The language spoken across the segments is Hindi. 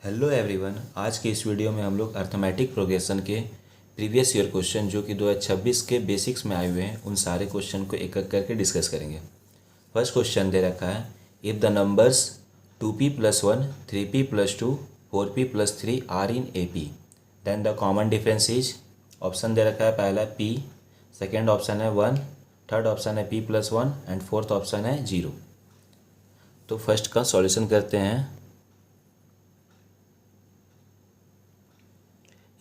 Hello everyone. आज के इस वीडियो में हम लोग अर्थमेटिक प्रोग्रेशन के प्रीवियस ईयर क्वेश्चन जो कि 2026 के बेसिक्स में आए हुए हैं उन सारे क्वेश्चन को एक एक करके डिस्कस करेंगे। फर्स्ट क्वेश्चन दे रखा है, if the numbers 2p+1, 3p+2, 4p+3 are in AP, then the common difference is. Option दे रखा है, पहला p, सेकेंड ऑप्शन है 1, थर्ड ऑप्शन है p+1 एंड फोर्थ ऑप्शन है 0। तो फर्स्ट का सॉल्यूशन करते हैं।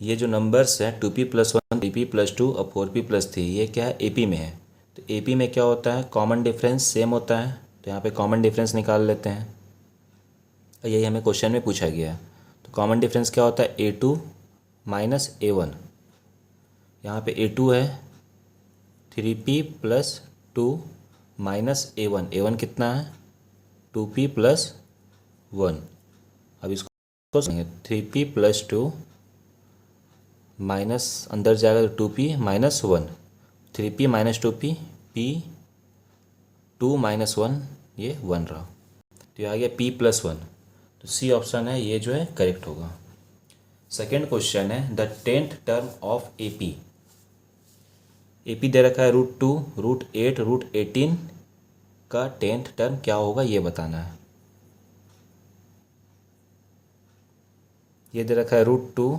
ये जो नंबर्स हैं 2p+1, 3p+2 और 4p+3 ये क्या है, AP में है। तो AP में क्या होता है, कॉमन डिफरेंस सेम होता है। तो यहाँ पे कॉमन डिफरेंस निकाल लेते हैं और यही हमें क्वेश्चन में पूछा गया है। तो कॉमन डिफरेंस क्या होता है, A2 माइनस A1। यहाँ पे A2 है 3p+2 माइनस A1। A1 कितना है, 2p+1। अब इसको 3p+2 माइनस अंदर जाएगा तो 2p-1, 3p-2p, p2-1, ये 1 रहा। तो ये आ गया p+1। तो सी ऑप्शन है ये जो है करेक्ट होगा। सेकेंड क्वेश्चन है, the 10th term of AP। AP दे रखा है √2, √8, √18 का 10th टर्म क्या होगा ये बताना है। ये दे रखा है √2,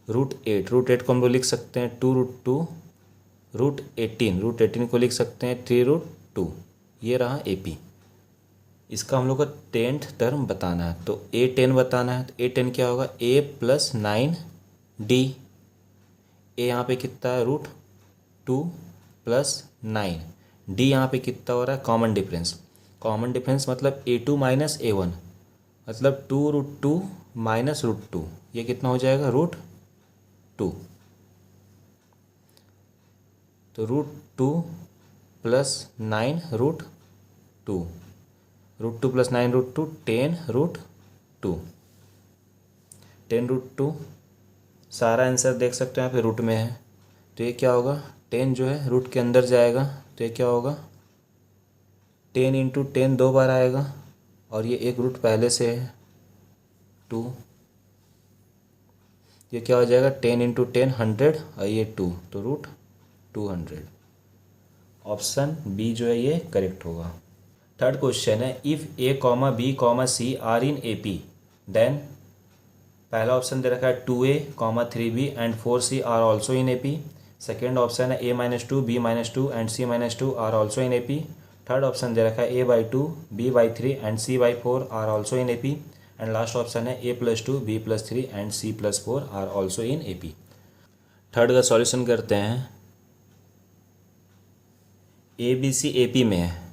√8, √8 को हम लोग लिख सकते हैं 2√2, √18 को लिख सकते हैं 3√2। ये रहा AP। इसका हम लोग का 10th टर्म बताना है। तो A10 बताना है। तो A10 क्या होगा, A+9D। A यहाँ पे कितना है, √2 + 9। D यहाँ पे कितना हो रहा है, कॉमन डिफरेंस। कॉमन डिफरेंस मतलब A2 माइनस A1, मतलब 2√2 माइनस √2। ये कितना हो जाएगा, √2। तो √2 + 9 √2, √2 + 9 √2, 10√2। 10√2 सारा आंसर देख सकते हो यहाँ पे रूट में है। तो ये क्या होगा, 10 जो है रूट के अंदर जाएगा। तो ये क्या होगा, 10 × 10 दो बार आएगा और ये एक रूट पहले से है 2। ये क्या हो जाएगा, 10 × 10 100 और ये 2, तो √200। ऑप्शन बी जो है ये करेक्ट होगा। थर्ड क्वेश्चन है, if A, B, C are in AP, then पहला ऑप्शन दे रखा है 2A, 3B and 4C are also in AP। Second option है A-2, B-2 and C-2 are also in AP। Third option दे रखा है A/2, B/3 and C/4 are also in AP। And last option है A+2, B+3 and C+4 are also in AP। Third का सॉल्यूशन करते हैं। ABC AP में है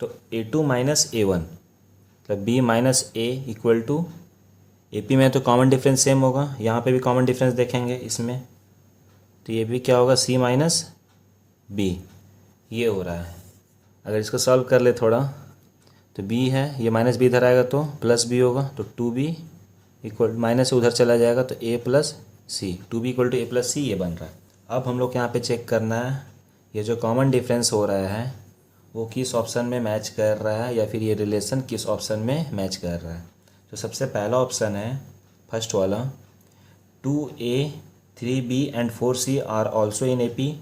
तो A2 माइनस A1 मतलब B-A इक्वल टू AP में तो कॉमन डिफरेंस सेम होगा, यहाँ पे भी कॉमन डिफरेंस देखेंगे इसमें। तो ये भी क्या होगा, C-B। ये हो रहा है। अगर इसको सॉल्व कर ले थोड़ा तो B है, ये माइनस B इधर आएगा तो प्लस B होगा। तो 2B इक्वल माइनस से उधर चला जाएगा तो A+C, 2B equal to A+C ये बन रहा है। अब हम लोग यहाँ पे चेक करना है ये जो कॉमन डिफरेंस हो रहा है वो किस ऑप्शन में मैच कर रहा है या फिर ये रिलेशन किस ऑप्शन में मैच कर रहा है। तो सबसे पहला ऑप्शन है फर्स्ट वाला, 2A, 3B and 4C are also in AP।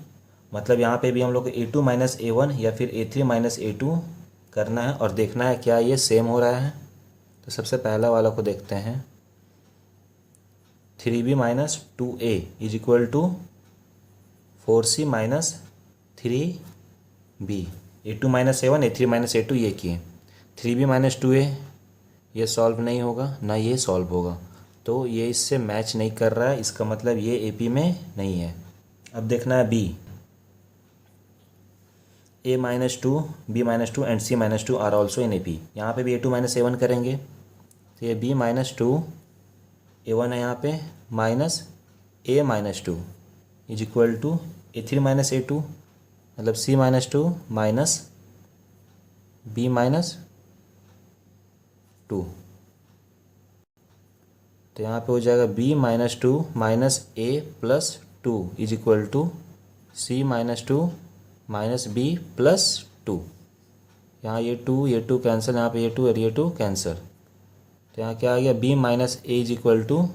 मतलब यहाँ पे भी हम लोग को A2 माइनस A1 या फिर A3 माइनस A2 करना है और देखना है क्या ये सेम हो रहा है। तो सबसे पहला वाला को देखते हैं, 3B minus 2A is equal to 4C minus 3B। A2 minus A1, A3 minus A2 ये किए। 3B माइनस 2A ये सॉल्व नहीं होगा, ना ये सॉल्व होगा। तो ये इससे मैच नहीं कर रहा है, इसका मतलब ये AP में नहीं है। अब देखना है B, A-2, B-2 and C-2 are also in AP। यहाँ पे भी A2 माइनस A1 करेंगे तो ये B-2 A1 है यहाँ पे minus A-2 is equal to A3 minus A2 मतलब C-2 माइनस B-2। तो यहाँ पे हो जाएगा B-2 minus A+2 is equal to C-2 minus B+2। यहाँ ये 2 कैंसिल, यहाँ पे ये 2 और ये 2 कैंसिल। तो यहाँ क्या आ गया, b minus A is equal to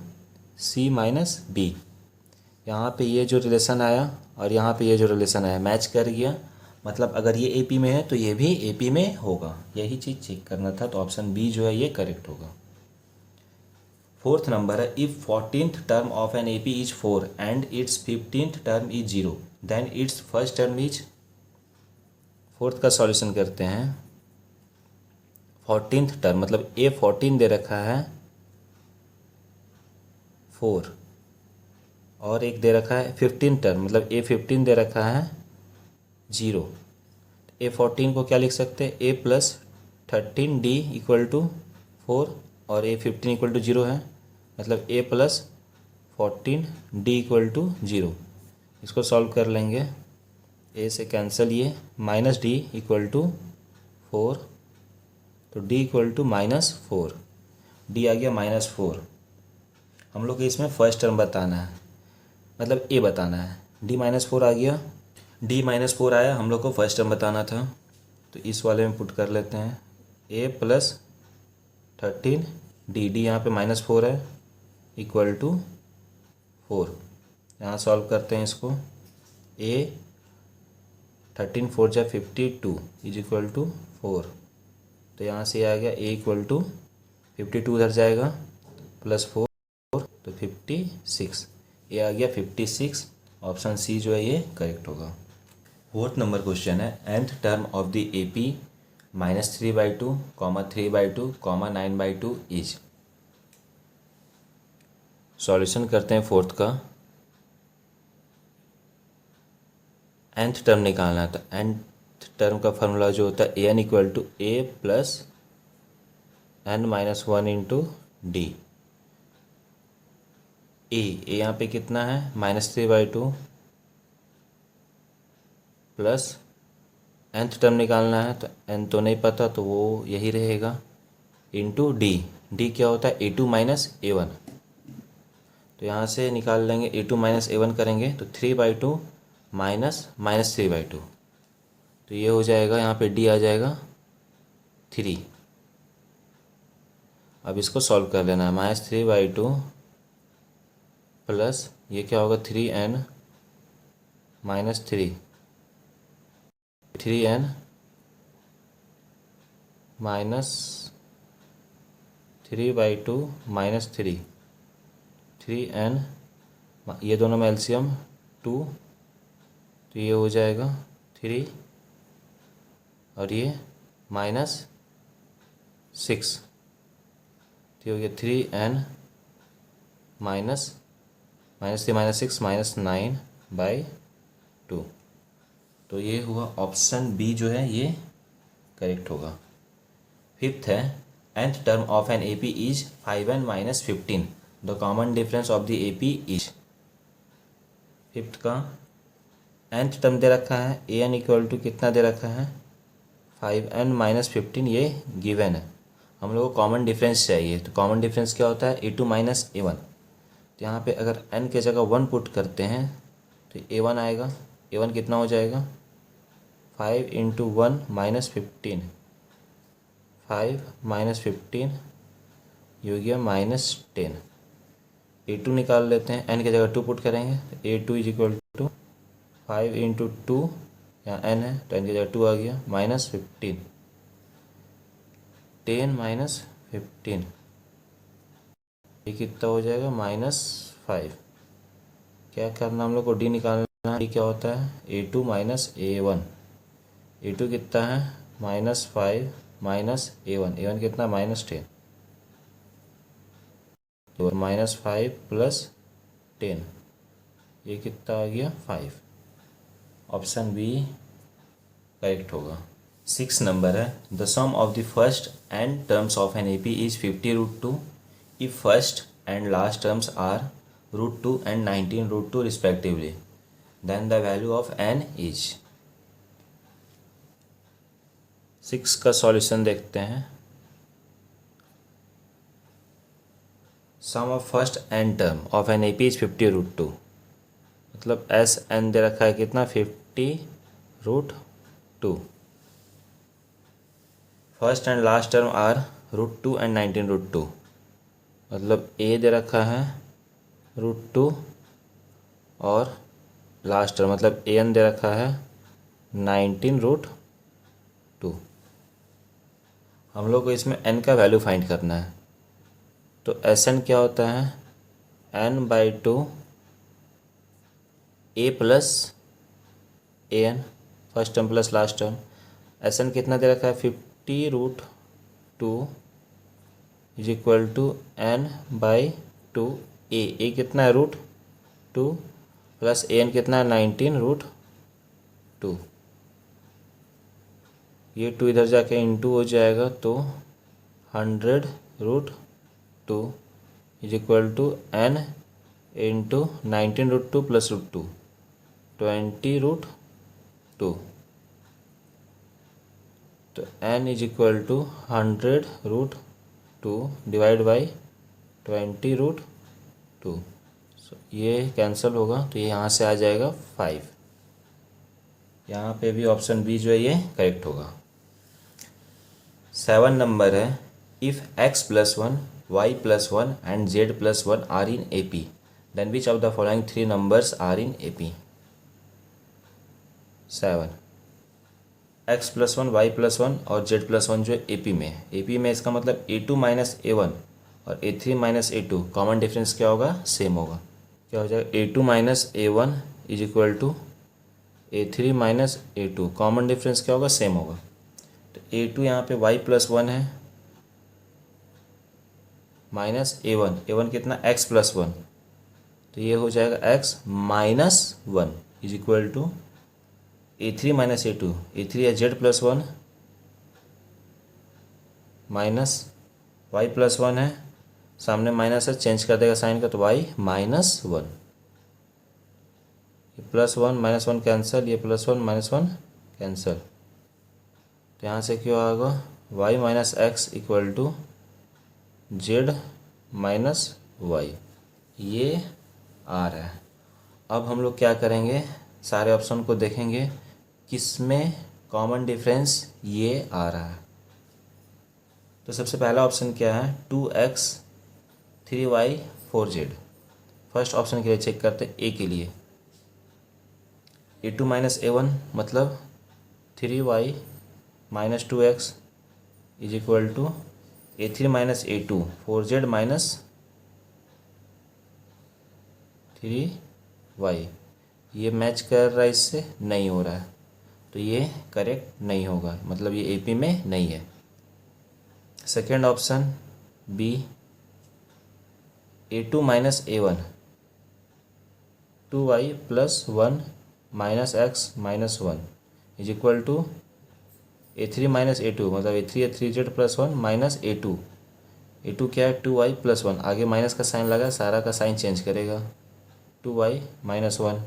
C minus B. यहाँ पे ये जो रिलेशन आया और यहाँ पे ये जो रिलेशन आया मैच कर गया, मतलब अगर ये AP में है तो ये भी AP में होगा। यही चीज़ चेक करना था, तो ऑप्शन बी जो है ये करेक्ट होगा। फोर्थ नंबर है, if 14th term of N AP is 4 and its 15th term is 0 then its first term is. Fourth का सॉल्यूशन करते हैं। 14th टर्म मतलब A14 दे रखा है 4 और एक दे रखा है 15 टर्म मतलब A15 दे रखा है 0। A14 को क्या लिख सकते हैं, A plus 13D equal to 4 और A15 इक्वल टू 0 है, मतलब A plus 14D equal to 0। इसको सॉल्व कर लेंगे, A से कैंसिल ये, माइनस D इक्वल टू 4, तो D इक्वल टू -4, D आ गया -4। हम लोग को इसमें फर्स्ट टर्म बताना है, मतलब A बताना है। D -4 आ गया, D -4 आया, हम लोग को फर्स्ट टर्म बताना था, तो इस वाले में पुट कर लेते हैं A प्लस 13D, D यहाँ पे -4 है इक्वल टू 4। यहाँ सॉल्व करते हैं इसको, A 13 4 जा 52 इज इक्वल टू 4, तो यहाँ से आ गया A इक्वल टू 52 उधर जाएगा +4 तो 56, ये आ गया 56। ऑप्शन सी जो है ये करेक्ट होगा। फोर्थ नंबर क्वेश्चन है, nth term of the AP -3/2, 3/2, 9/2 is. Solution करते हैं फोर्थ का। nth टर्म निकालना है, तो nth टर्म का फार्मूला जो होता है an equal to A plus n-1 into D. A यहाँ पे कितना है -3/2 प्लस nth टर्म निकालना है, तो n तो नहीं पता तो वो यही रहेगा इंटू डी। डी क्या होता है A2 माइनस A1, तो यहाँ से निकाल लेंगे A2 माइनस A1 करेंगे तो 3/2 माइनस -3/2, तो ये हो जाएगा, यहाँ पे डी आ जाएगा 3। अब इसको सॉल्व कर लेना है, -3/2 प्लस ये क्या होगा 3n minus 3, 3n minus 3/2 minus 3, 3n, ये दोनों में एलसीएम 2, तो ये हो जाएगा 3 और ये -6, तो ये हो गया 3n माइनस -3 माइनस 6 -9/2, तो ये हुआ ऑप्शन बी जो है ये करेक्ट होगा। फिफ्थ है, nth term of N AP is 5n minus 15, the common difference of the AP is. Fifth का nth टर्म दे रखा है, an इक्वल टू कितना दे रखा है 5n माइनस 15, ये गिवन है। हम लोग को कॉमन डिफरेंस चाहिए, तो कॉमन डिफरेंस क्या होता है A2 माइनस A1, तो यहाँ पे अगर n के जगह 1 पुट करते हैं तो A1 आएगा। A1 कितना हो जाएगा 5 इंटू 1 माइनस 15, 5 माइनस 15 ये हो गया -10। A2 निकाल लेते हैं, n के जगह 2 पुट करेंगे तो A2 is equal to 5 into 2, यहाँ n है तो n की जगह 2 आ गया, -15, 10 माइनस 15 ये कितना हो जाएगा -5। क्या करना हम लोग को, डी निकालना है। डी क्या होता है A2 माइनस A1, A2 कितना है -5 माइनस A1 कितना -10, तो -5 प्लस 10 ये कितना आ गया 5। ऑप्शन बी करेक्ट होगा। 6 नंबर है, the sum of the first and terms of N AP is 50√2 if first and last terms are √2 and 19√2 respectively, then the value of n is। 6 का सॉल्यूशन देखते हैं। Sum of first and term of N AP is 50√2, मतलब SN दे रखा है कितना 50√2, first and last term are √2 and 19√2, मतलब ए दे रखा है √2 और लास्ट टर्म मतलब ए एन दे रखा है 19√2। हम लोग को इसमें एन का वैल्यू फाइंड करना है। तो एस एन क्या होता है n/2 A plus A N, first term plus last term. S N कितना दे रखा है 50√2 इज इक्वल टू n/2 ए कितना है √2 प्लस ए एन कितना है 19√2। ये 2 इधर जाके इंटू हो जाएगा तो 100√2 is equal to n into 19√2 plus √2 20√2। तो n is equal to 100√2 divide by 20√2। ये कैंसिल होगा तो ये यहाँ से आ जाएगा 5। यहाँ पे भी ऑप्शन बी जो है ये करेक्ट होगा। 7 नंबर है if x+1 y+1 and z+1 are in AP then which of the following 3 numbers are in AP। 7 x+1 y+1 और z+1 जो AP में है। AP में इसका मतलब A2 - A1 और A3 - A2 कॉमन डिफरेंस क्या होगा सेम होगा। क्या हो जाएगा A2 - A1 is equal to A3 - A2 common difference क्या होगा सेम होगा। तो A2 यहाँ पे y+1 है माइनस A1 कितना x+1 तो ये हो जाएगा x-1 is equal to A3 - A2 A3 है z+1 माइनस y+1 है, सामने माइनस है चेंज कर देगा साइन का तो y-1। ये +1 -1 कैंसिल, ये +1 -1 कैंसिल। तो यहाँ से क्या होगा y - x equal to z - y। ये आ रहा है। अब हम लोग क्या करेंगे सारे ऑप्शन को देखेंगे किसमें कॉमन डिफरेंस ये आ रहा है। तो सबसे पहला ऑप्शन क्या है 2x 3y 4z। First option के लिए चेक करते हैं ए के लिए। A2 - A1 मतलब 3y - 2x is equal to A3 - A2 4z - 3y। ये मैच कर रहा है इससे नहीं हो रहा है तो ये करेक्ट नहीं होगा, मतलब ये AP में नहीं है। Second option B A2 - A1 2y + 1 - x - 1 is equal to A3 - A2 मतलब A3 है 3z + 1 माइनस A2 क्या है 2y + 1 आगे माइनस का साइन लगा सारा का साइन चेंज करेगा 2y - 1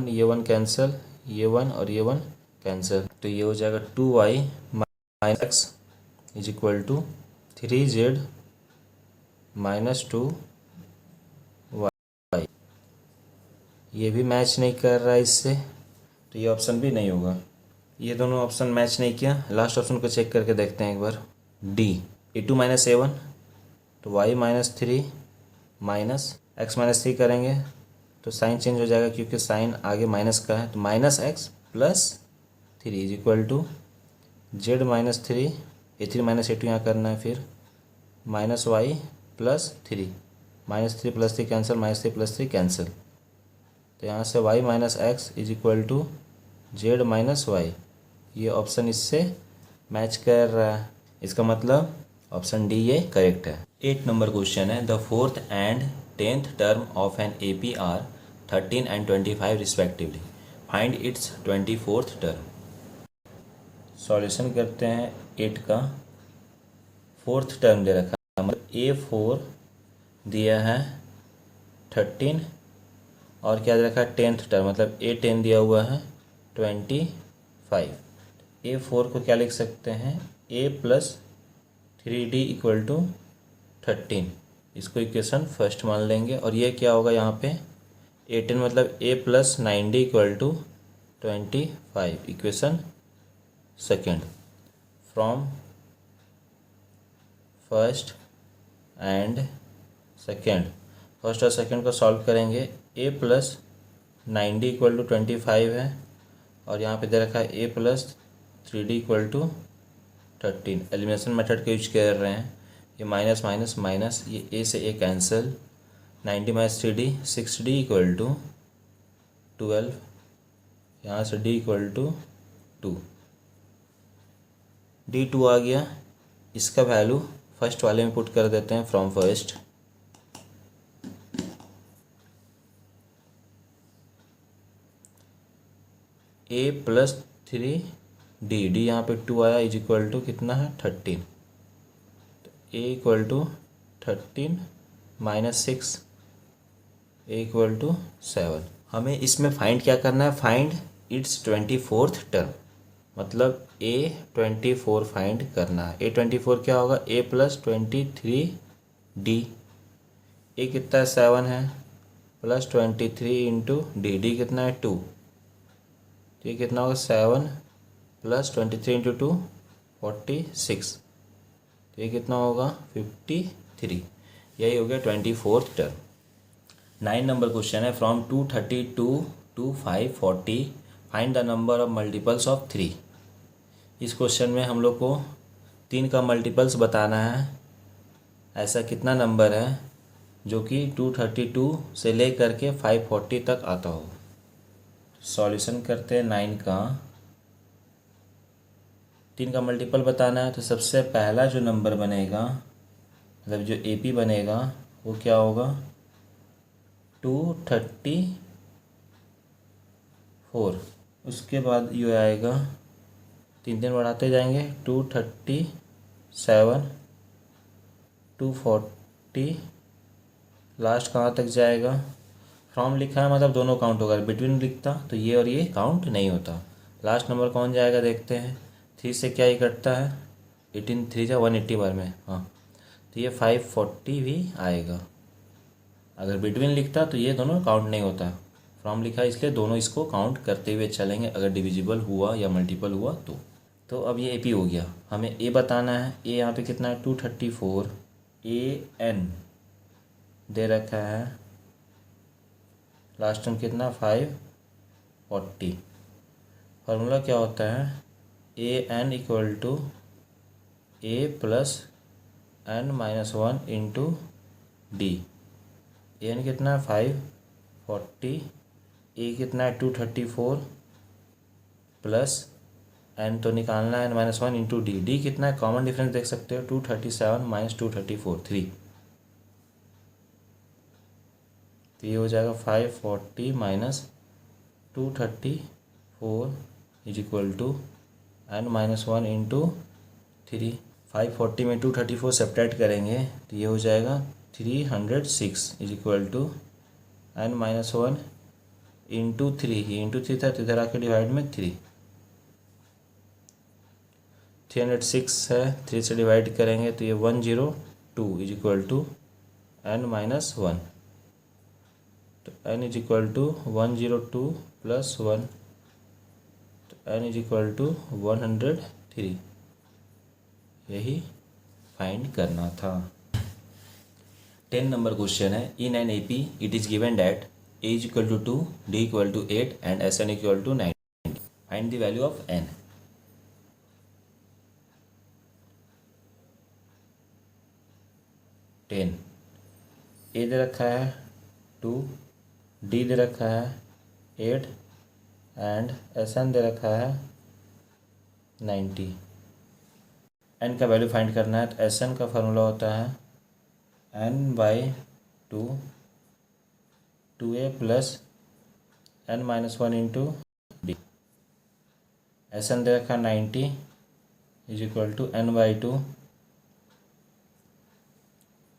ये 1 कैंसिल, ये 1 और ये 1 कैंसिल। तो ये हो जाएगा 2y - x is equal to 3z - 2y। ये भी मैच नहीं कर रहा है इससे तो ये ऑप्शन भी नहीं होगा। ये दोनों ऑप्शन मैच नहीं किया। लास्ट ऑप्शन को चेक करके देखते हैं एक बार। डी A2 - A1 तो y - 3 माइनस x - 3 करेंगे तो साइन चेंज हो जाएगा क्योंकि साइन आगे माइनस का है तो -x + 3 is equal to z - 3 A3 - A2 यहाँ करना है फिर -y + 3 -3 + 3 कैंसिल -3 + 3 कैंसिल। तो यहाँ से y - x is equal to z - y। ये ऑप्शन इससे मैच कर रहा है, इसका मतलब ऑप्शन डी ये करेक्ट है। 8 नंबर क्वेश्चन है the 4th and 10th term of N AP are 13 and 25 respectively find its 24th term. Solution करते हैं 8 का। 4th टर्म दे रखा है मतलब A4 दिया है 13 और क्या दे रखा है 10th टर्म मतलब A10 दिया हुआ है 25। A4 को क्या लिख सकते हैं A + 3D इक्वल टू 13। इसको इक्वेशन फर्स्ट मान लेंगे और ये क्या होगा यहाँ पे A10 मतलब A + 9D equal to 25 equation second. From first and second, first और सेकेंड को सॉल्व करेंगे। A plus 9d equal to 25 है और यहाँ पे दे रखा है A plus 3d equal to 13। Elimination method का यूज कर रहे हैं। ये माइनस माइनस माइनस, ये ए से A cancel, 90 minus 3d 6d equal to 12, यहाँ से d इक्वल टू 2, d2 आ गया। इसका वैल्यू फर्स्ट वाले में पुट कर देते हैं, from first. A plus 3d, D यहाँ पे 2 आया, इज इक्वल टू कितना है 13। तो A equal to 13 minus 6, A equal to 7। हमें इसमें फाइंड क्या करना है, फाइंड इट्स 24th टर्म, मतलब ए 24 फाइंड करना है। ए 24 क्या होगा, ए प्लस 23d, ए कितना है 7 है, प्लस 23 इंटू डी, डी कितना है 2, तो ये कितना होगा 7 प्लस 23 इंटू 2 46, तो ये कितना होगा 53। यही हो गया 24th टर्म। 9 नंबर क्वेश्चन है, from 232 to 540 find the number of multiples of 3। इस क्वेश्चन में हम लोग को 3 का मल्टीपल्स बताना है। ऐसा कितना नंबर है जो कि 232 से ले करके 540 तक आता हो। सॉल्यूशन करते हैं 9 का। 3 का मल्टीपल बताना है, तो सबसे पहला जो नंबर बनेगा, मतलब जो एपी बनेगा, वो क्या होगा 234। उसके बाद ये आएगा, 3 बढ़ाते जाएंगे, 237, 240, लास्ट कहाँ तक जाएगा। फ्रॉम लिखा है मतलब दोनों काउंट होगा, बिटवीन लिखता तो ये और ये काउंट नहीं होता। लास्ट नंबर कौन जाएगा देखते हैं। 3 से क्या ही कटता है, 18 3 जा 180 बार में, हाँ, तो ये 540 भी आएगा। अगर बिटवीन लिखता तो ये दोनों काउंट नहीं होता। फ्रॉम लिखा है इसलिए दोनों इसको काउंट करते हुए चलेंगे, अगर डिविजिबल हुआ या मल्टीपल हुआ तो अब ये एपी हो गया। हमें ए बताना है। ए यहाँ पे कितना है 234, ए एन दे रखा है, लास्ट में कितना 540। फार्मूला क्या होता है, A N equal to A plus N minus 1 into D. A N कितना है 540, ए कितना है 234 प्लस एन तो निकालना है -1 इंटू डी। डी कितना है, कॉमन डिफरेंस देख सकते हो, 237 माइनस 234 3, तो ये हो जाएगा 540 minus 234 is equal to N -1 into 3। 540 में 234 सेपरेट करेंगे तो ये हो जाएगा 306 is equal to N -1 into 3। ये इंटू 3 था तो इधर आके डिवाइड में 3, 306 है, 3 से डिवाइड करेंगे तो ये 102 इज इक्वल टू एन -1, तो n is equal to 102 plus 1, तो n इज इक्वल टू 103। यही फाइंड करना था। 10 नंबर क्वेश्चन है, in an AP it is given that a is equal to 2, d equal to 8 and S N equal to 9। Find the value of n। A दे रखा है 2, डी दे रखा है 8 एंड एस एन दे रखा है 90। एन का वैल्यू फाइंड करना है, तो एस एन का फार्मूला होता है N by 2, 2a plus N -1 into D. S N दे रखा 90 is equal to N by 2,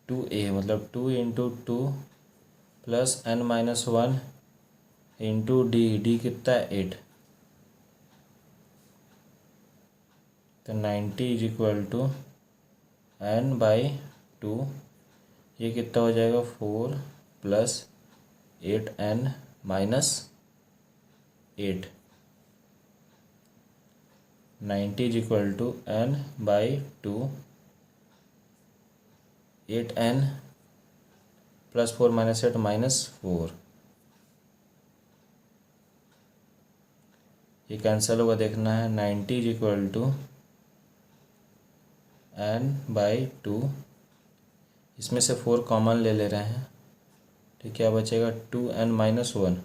2a मतलब 2 into 2 plus N -1 into D. D कितना है 8, तो 90 is equal to N by 2, ये कितना हो जाएगा 4 plus 8n minus 8। 90 is equal to n by 2, 8n +4 - 8 -4, ये कैंसिल होगा, देखना है। 90 = n/2, इसमें से 4 कॉमन ले ले रहे हैं, तो क्या बचेगा 2n - 1।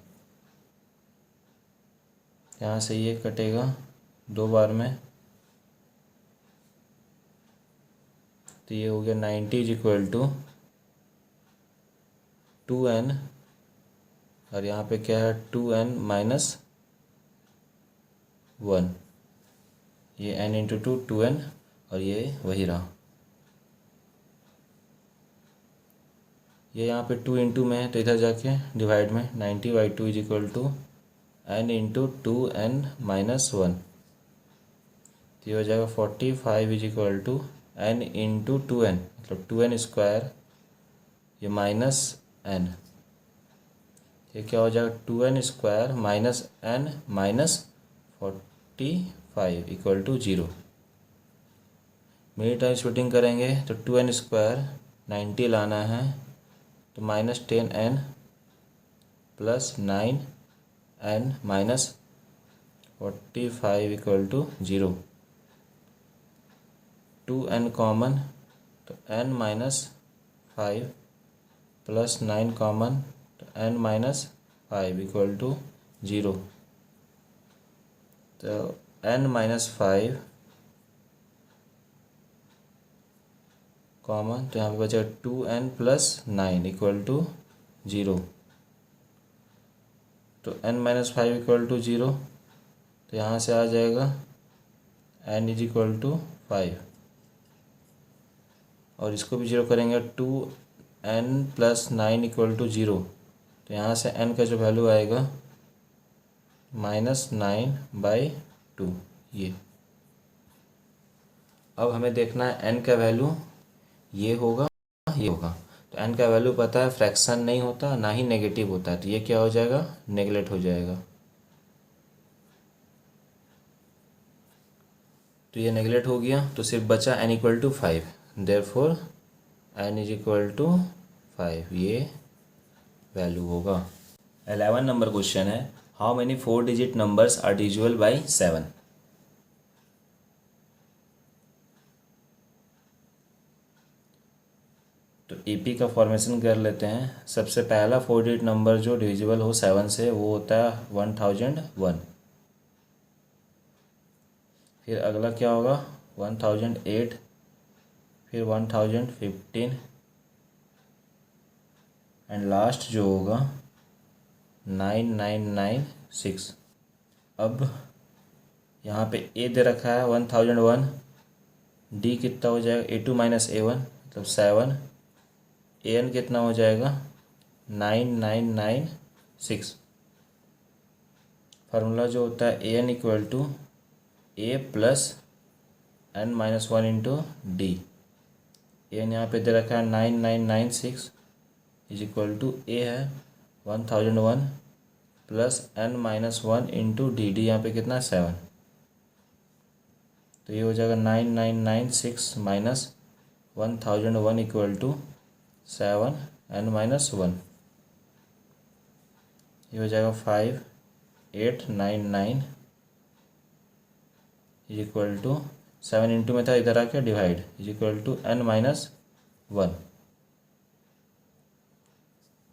यहाँ से ये कटेगा 2 बार में, तो ये हो गया 90 = 2n, और यहाँ पे क्या है 2n - 1, ये n × 2 2n, और ये वही रहा। ये यहाँ पे 2 × में है, तो इधर जाके डिवाइड में 90/2 = n × 2n - 1, तो ये हो जाएगा 45 = n × 2n, मतलब 2n², ये -n, ये क्या हो जाएगा 2n² - n - 45 = 0। Mid term splitting करेंगे तो 2n² 90 लाना है, तो -10n + 9n - 45 = 0। 2n कॉमन, तो n - 5 + 9 कॉमन, तो n - 5 = 0। तो n - 5 कॉमन, तो यहाँ पे बचेगा 2n + 9 = 0। तो n - 5 = 0, तो यहाँ से आ जाएगा n = 5, और इसको भी 0 करेंगे, 2n + 9 = 0, तो यहाँ से n का जो वैल्यू आएगा -9/2, ये। अब हमें देखना है n का वैल्यू, ये होगा, ये होगा। तो n का वैल्यू पता है, फ्रैक्शन नहीं होता, ना ही नेगेटिव होता है, तो ये क्या हो जाएगा, नेगलेक्ट हो जाएगा। तो ये नेगलेक्ट हो गया, तो सिर्फ बचा n = 5, देयरफॉर n = 5, ये वैल्यू होगा। 11 नंबर क्वेश्चन है, how many 4 digit numbers are divisible by 7। तो एपी का फॉर्मेशन कर लेते हैं। सबसे पहला 4 डिजिट नंबर जो डिविजिबल हो 7 से, वो होता है 1001। फिर अगला क्या होगा 1008, फिर 1015, एंड लास्ट जो होगा 9996। अब यहाँ पे ए दे रखा है 1001, डी कितना हो जाएगा A2 - A1, मतलब 7, an कितना हो जाएगा 9996। फार्मूला जो होता है an = a + n - 1 × d। an यहाँ पे दे रखा है 9996 = a है 1001 + n - 1 × d यहाँ पे कितना 7, तो ये हो जाएगा 9996 - 1001 = 7 n - 1, ये हो जाएगा 5899 = 7 इंटू में था, इधर आके डिवाइड = n - 1।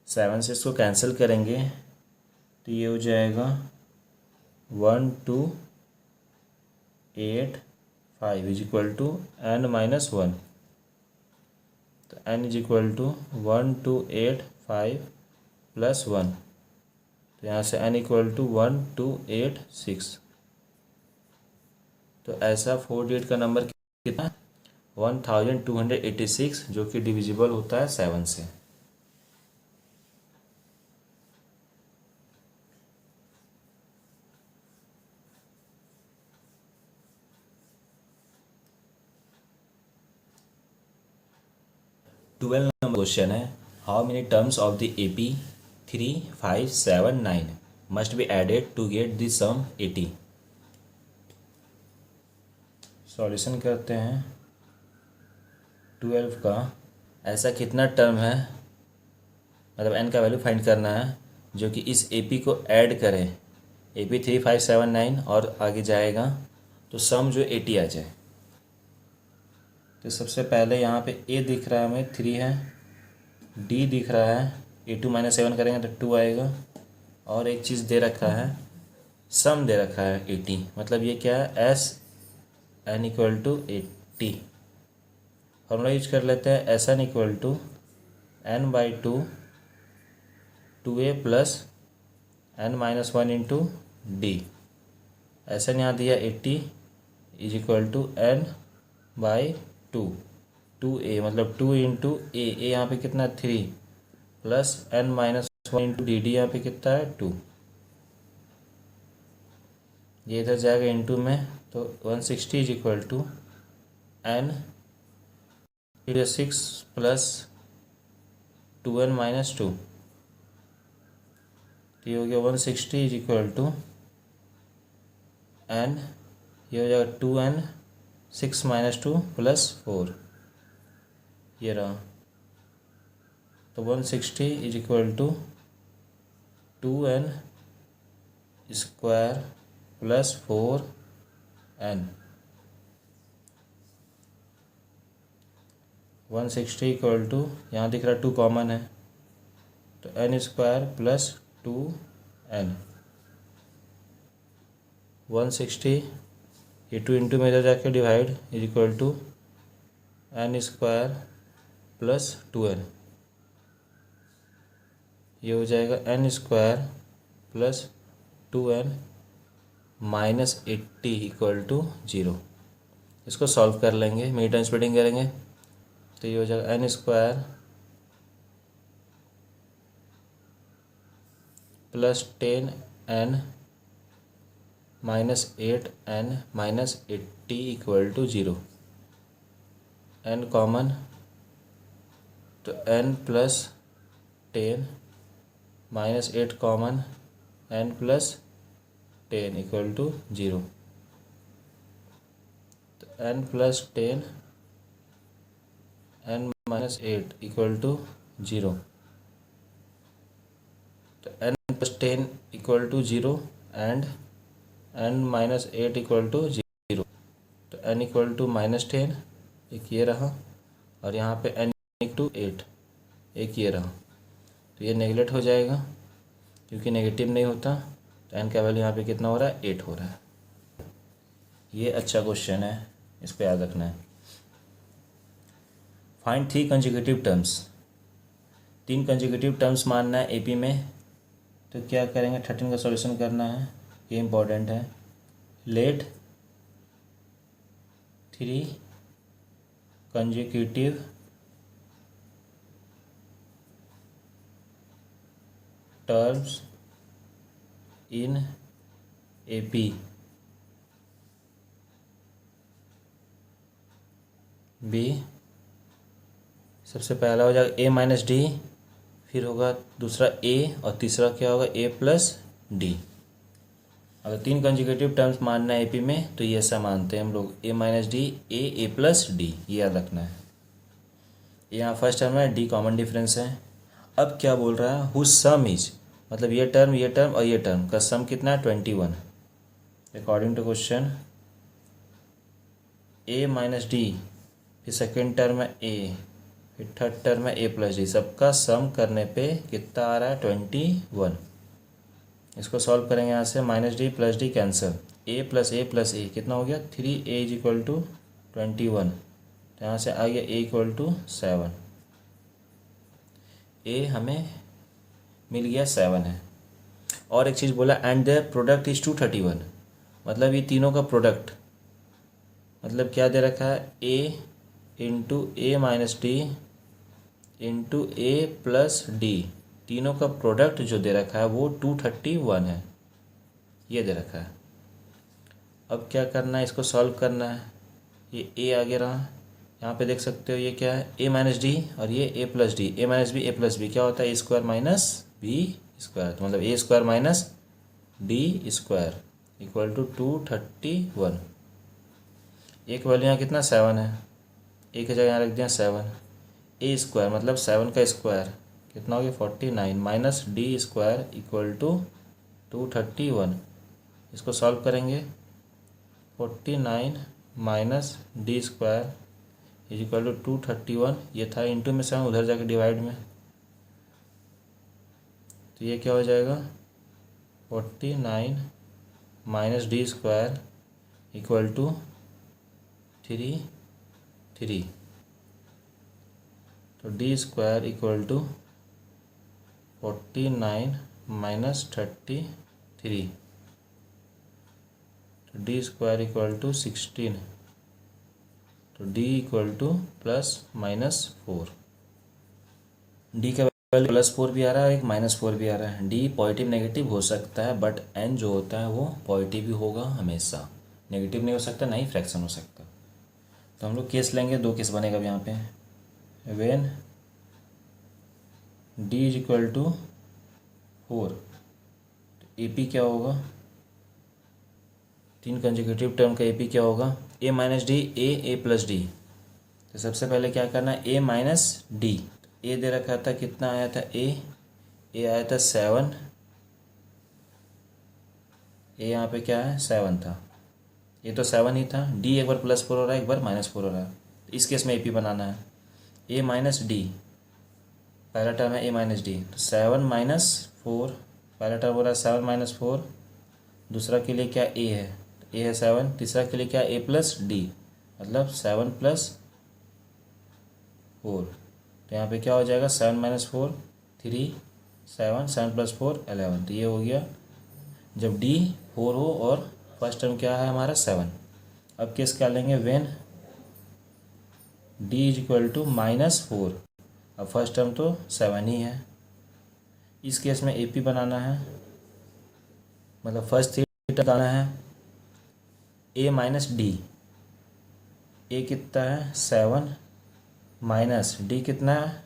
7 से इसको कैंसिल करेंगे, तो ये हो जाएगा 1285 = n - 1। तो n = 1285 + 1, तो यहाँ से n = 1286। तो ऐसा 4 डिजिट का नंबर कितना 1286, जो कि डिविजिबल होता है 7 से। ट्वेल्व नंबर क्वेश्चन है, how many terms of the AP 3, 5, 7, 9 must be added to get the sum 80। Solution करते हैं 12 का। ऐसा कितना टर्म है मतलब n का वैल्यू फाइंड करना है जो कि इस AP को ऐड करे, AP 3579 और आगे जाएगा तो सम जो 80 आ जाए। तो सबसे पहले यहाँ पे A दिख रहा है हमें 3 है, D दिख रहा है, A2 माइनस 7 करेंगे तो 2 आएगा, और एक चीज़ दे रखा है, सम दे रखा है 80, मतलब ये क्या है, S N equal to 80। Formula use कर लेते हैं, S N equal to N by 2 a plus N minus 1 into D. S N यहाँ दिया 80 is equal to N by 2 a मतलब 2 इंटू ए यहाँ पे कितना 3 plus N minus 1 into D यहाँ पे कितना है 2। ये इधर जाएगा इंटू में, तो 160 is equal to N 6 plus 2n minus 2। ये हो गया 160 इज इक्वल टू एन, ये हो जाएगा 2n 6 माइनस 2 प्लस 4, ये रहा। तो 160 is equal to 2n square plus 4n। 160 equal to, यहाँ दिख रहा 2 कॉमन है तो n स्क्वायर प्लस 2n। 160 ये 2 इंटू में इधर जाके divide is equal to n square plus 2n। ये हो जाएगा n square plus 2n minus 80 equal to 0। इसको सॉल्व कर लेंगे, मिड टर्म स्प्लिटिंग करेंगे तो ये हो जाएगा n square plus 10n minus 8n minus 80 equal to 0। n common तो n plus 10 minus 8 common, n plus 10 equal to 0। तो n plus 10 n minus 8 equal to 0। तो n plus 10 equal to 0 and n minus 8 equal to 0। तो n इक्वल टू माइनस 10 एक ये रहा, और यहाँ पे n इक्वल टू 8 एक ये रहा। तो ये नेगलेक्ट हो जाएगा क्योंकि नेगेटिव नहीं होता, तो n का वैल्यू यहाँ पे कितना हो रहा है 8 हो रहा है। ये अच्छा क्वेश्चन है, इसको याद रखना है। Find 3 consecutive terms, 3 consecutive terms मानना है AP में। तो क्या करेंगे, 13 का सॉल्यूशन करना है, ये इम्पोर्टेंट है। Let 3 consecutive terms in AP be. सबसे पहला हो जाएगा A माइनस डी, फिर होगा दूसरा A, और तीसरा क्या होगा A प्लस डी। अगर 3 कंसेक्यूटिव टर्म्स मानना है AP में तो ये ऐसा मानते हैं हम लोग, A minus D A plus D, ये याद रखना है। यहाँ फर्स्ट टर्म है, D कॉमन डिफरेंस है। अब क्या बोल रहा है, हुज सम इज, मतलब ये टर्म और ये टर्म का सम कितना है 21। According to question A minus D, फिर सेकेंड टर्म है A, फिर थर्ड टर्म है A प्लस डी, सबका सम करने पे कितना आ रहा है 21। इसको सॉल्व करेंगे, यहाँ से minus D plus D cancel, A plus A कितना हो गया 3A इज इक्वल टू 21। तो यहाँ से आ गया A इक्वल टू 7, A हमें मिल गया 7 है। और एक चीज़ बोला, एंड द प्रोडक्ट इज 231, मतलब ये तीनों का प्रोडक्ट, मतलब क्या दे रखा है A into A minus D into A plus D, तीनों का प्रोडक्ट जो दे रखा है वो 231 है, ये दे रखा है। अब क्या करना है, इसको सॉल्व करना है। ये A आगे रहा, यहाँ पे देख सकते हो ये क्या है A माइनस डी, और ये A plus D, A minus B A plus B क्या होता है A square minus B square, तो मतलब A square minus D square equal to 231। एक वैल्यू यहाँ कितना 7 है, एक जगह यहाँ रख दिया 7। A स्क्वायर मतलब 7 का स्क्वायर कितना हो गया 49 minus D square equal to 231। इसको सॉल्व करेंगे 49 minus D square is equal to 231, ये था इंटू में 7, उधर जाके डिवाइड में, तो ये क्या हो जाएगा 49 minus D square equal to 3, तो D square equal to 49 minus 33, तो डी स्क्वायर इक्वल टू 16, तो डी इक्वल टू +-4। डी का वैल्यू +4 भी आ रहा है, एक -4 भी आ रहा है। डी पॉजिटिव नेगेटिव हो सकता है, बट एन जो होता है वो पॉजिटिव ही होगा हमेशा, नेगेटिव नहीं हो सकता, ना ही फ्रैक्शन हो सकता। तो हम लोग केस लेंगे, 2 केस बनेगा अब यहाँ पे। When D is equal to 4, A P क्या होगा, 3 कंसेक्यूटिव टर्म का ए पी क्या होगा, ए माइनस डी, ए प्लस डी। तो सबसे पहले क्या करना है, ए माइनस डी। ए दे रखा था, कितना आया था, ए आया था 7, ए यहाँ पे क्या है 7 था, ये तो 7 ही था। डी एक बार +4 हो रहा है, एक बार -4 हो रहा है, तो इस केस में ए पी बनाना है। ए माइनस डी, पहला टर्म है ए माइनस डी, तो 7 - 4, पहला टर्म हो रहा है 7 - 4, दूसरा के लिए क्या ए है, ए है 7, तीसरा के लिए क्या ए प्लस डी, मतलब 7 + 4, तो यहाँ पे क्या हो जाएगा 7 - 4 3, 7 + 4 11, तो ये हो गया जब डी 4 हो और फर्स्ट टर्म क्या है हमारा 7। अब केस क्या लेंगे, when D is equal to -4, अब फर्स्ट टर्म तो 7 ही है। इस केस में ए पी बनाना है, मतलब फर्स्ट 3 टर्म आना है। ए माइनस डी, ए कितना है 7 माइनस डी कितना है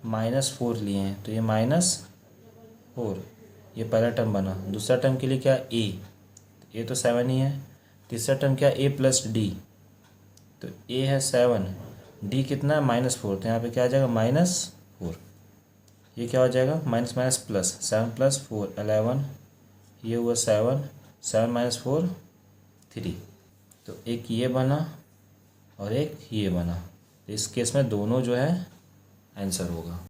-4 लिए हैं, तो ये -4, ये पहला टर्म बना। दूसरा टर्म के लिए क्या ए तो 7 ही है। तीसरा टर्म क्या ए प्लस डी, तो ए है 7, डी कितना है -4, तो यहाँ पे क्या आ जाएगा -4, ये क्या हो जाएगा माइनस माइनस प्लस, 7 + 4 11, ये हुआ 7 - 4 3, तो एक ये बना और एक ये बना। इस केस में दोनों जो है आंसर होगा।